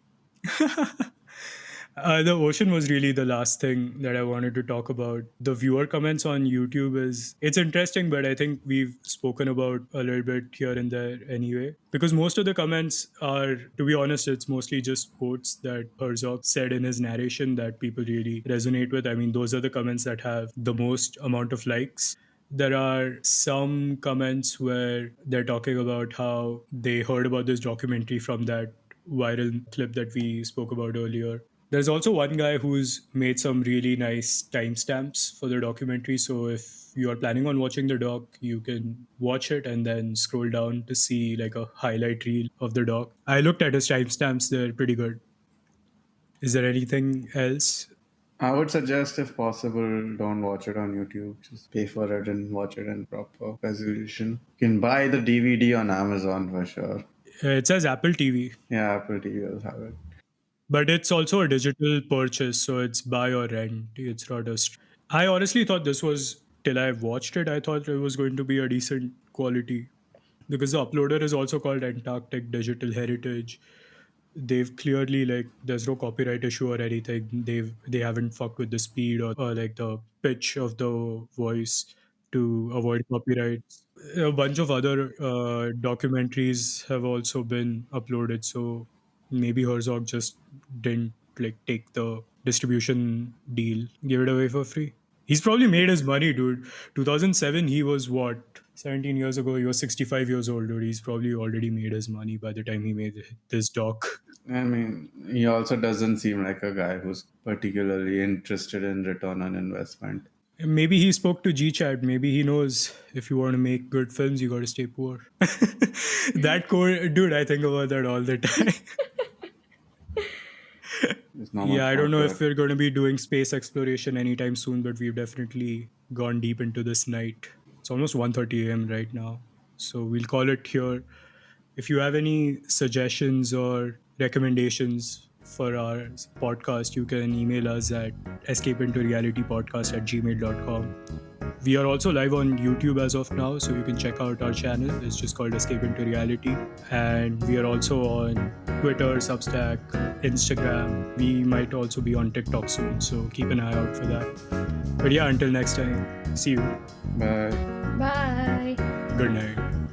The ocean was really the last thing that I wanted to talk about. The viewer comments on YouTube is it's interesting, but I think we've spoken about a little bit here and there anyway. Because most of the comments are, to be honest, it's mostly just quotes that Herzog said in his narration that people really resonate with. I mean, those are the comments that have the most amount of likes. There are some comments where they're talking about how they heard about this documentary from that viral clip that we spoke about earlier. There's also one guy who's made some really nice timestamps for the documentary. So if you are planning on watching the doc, you can watch it and then scroll down to see like a highlight reel of the doc. I looked at his timestamps, they're pretty good. Is there anything else? I would suggest, if possible, don't watch it on YouTube. Just pay for it and watch it in proper resolution. You can buy the DVD on Amazon for sure. It says Apple TV, Yeah, Apple TV will have it. but it's also a digital purchase, so it's buy or rent. It's not a I honestly thought this was, till I watched it, I thought it was going to be a decent quality because the uploader is also called Antarctic Digital Heritage. They've clearly, like, there's no copyright issue or anything. They haven't fucked with the speed or like the pitch of the voice to avoid copyright. A bunch of other documentaries have also been uploaded, so maybe Herzog just didn't like take the distribution deal, give it away for free. He's probably made his money, dude. 2007, he was what, 17 years ago? He was 65 years old, dude. He's probably already made his money by the time he made this doc. I mean, he also doesn't seem like a guy who's particularly interested in return on investment. Maybe he spoke to G Chat. Maybe he knows if you want to make good films, you got to stay poor. That quote, dude, I think about that all the time. It's not Yeah, much I more don't know to if it. we're going to be doing space exploration anytime soon, but we've definitely gone deep into this night. It's almost 1:30 a.m. right now. So we'll call it here. If you have any suggestions or recommendations for our podcast, you can email us at escapeintorealitypodcast@gmail.com. We are also live on YouTube as of now, so you can check out our channel. It's just called Escape into Reality. And we are also on Twitter, Substack, Instagram. We might also be on TikTok soon, so keep an eye out for that. But yeah, until next time, see you. Bye. Bye. Good night.